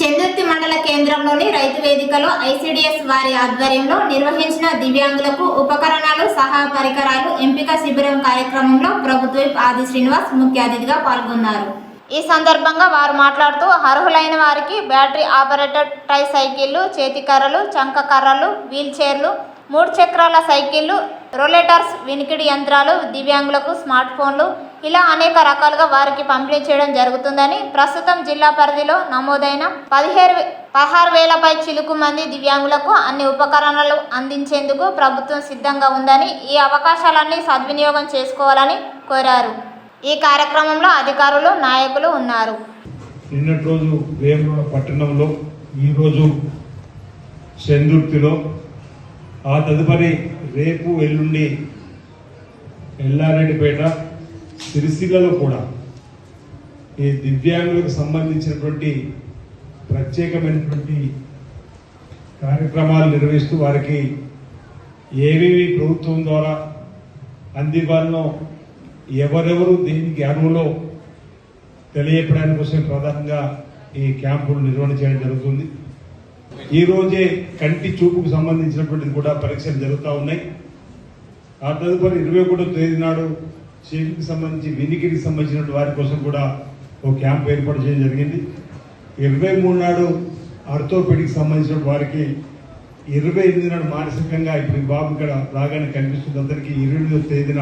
చెందుర్తి మండల కేంద్రంలోని రైతు వేదికలో ఐసిడిఎస్ వారి ఆధ్వర్యంలో నిర్వహించిన దివ్యాంగులకు ఉపకరణాలు సహా పరికరాలు ఎంపిక శిబిరం కార్యక్రమంలో ప్రభుత్వ ఆది శ్రీనివాస్ ముఖ్య అతిథిగా పాల్గొన్నారు. ఈ సందర్భంగా వారు మాట్లాడుతూ అర్హులైన వారికి బ్యాటరీ ఆపరేటెడ్ ట్రై సైకిళ్లు, చేతి కర్రలు, చంక కర్రలు, వీల్ చైర్లు, 3 చక్రాల సైకిళ్లు, రోలేటర్స్, వినికిడి యంత్రాలు, దివ్యాంగులకు స్మార్ట్ ఫోన్లు ఇలా అనేక రకాలుగా వారికి పంపిణీ చేయడం జరుగుతుందని, ప్రస్తుతం జిల్లా పరిధిలో నమోదైన 16,000 పై చిలుకు మంది దివ్యాంగులకు అన్ని ఉపకరణాలు అందించేందుకు ప్రభుత్వం సిద్ధంగా ఉందని, ఈ అవకాశాలన్నీ సద్వినియోగం చేసుకోవాలని కోరారు. ఈ కార్యక్రమంలో అధికారులు, నాయకులు ఉన్నారు. నిన్నటి రోజు వేముల పట్టణంలో, ఈరోజు చెందుర్తిలో, ఆ తదుపరి రేపు ఎల్లుండి ఎల్లారెడ్డిపేట, సిరిసిల్లలో కూడా ఈ దివ్యాంగులకు సంబంధించినటువంటి ప్రత్యేకమైనటువంటి కార్యక్రమాలు నిర్వహిస్తూ వారికి ఏవేవి ప్రభుత్వం ద్వారా అందివ్వాలనో, ఎవరెవరు దీనికి అర్హులో తెలియపడానికి కోసం ప్రధానంగా ఈ క్యాంపులు నిర్వహణ చేయడం జరుగుతుంది. ఈ రోజే కంటి చూపుకు సంబంధించినటువంటిది కూడా పరీక్షలు జరుగుతూ ఉన్నాయి. ఆ తదుపరి 21వ తేదీ నాడు చెవికి సంబంధించి, వినికిడికి సంబంధించిన వారి కోసం కూడా ఒక క్యాంప్ ఏర్పాటు చేయడం జరిగింది. 23 నాడు ఆర్థోపెడిక్ సంబంధించిన వారికి, 28 నాడు మానసికంగా, ఇప్పుడు బాబు ఇక్కడ రాగానే కనిపిస్తుంది అందరికీ, 28వ తేదీన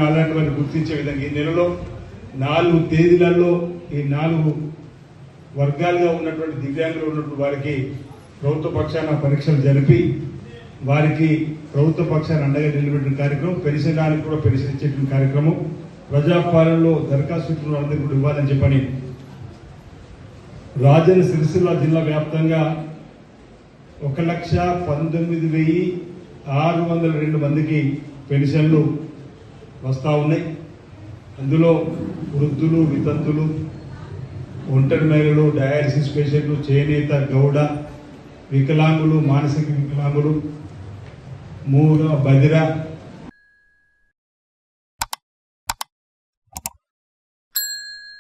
అలాంటి వారిని గుర్తించే విధంగా ఈ నెలలో 4 తేదీలలో ఈ 4 వర్గాలుగా ఉన్నటువంటి దివ్యాంగులు ఉన్నటువంటి వారికి ప్రభుత్వ పక్షాన పరీక్షలు జరిపి వారికి ప్రభుత్వ పక్షాన్ని అండగా నిలబెట్టిన కార్యక్రమం, పెన్షన్డానికి కూడా పెన్షన్ ఇచ్చేటువంటి కార్యక్రమం, ప్రజాపాలనలో దరఖాస్తు అందరికీ కూడా ఇవ్వాలని చెప్పని రాజన్న సిరిసిల్ల జిల్లా వ్యాప్తంగా 1,19,602 మందికి పెన్షన్లు వస్తూ ఉన్నాయి. అందులో వృద్ధులు, వితంతులు, ఒంటరి మహిళలు, డయాలసిస్ పేషెంట్లు, చేనేత, గౌడ, వికలాంగులు, మానసిక వికలాంగులు, మూగ, బదిర,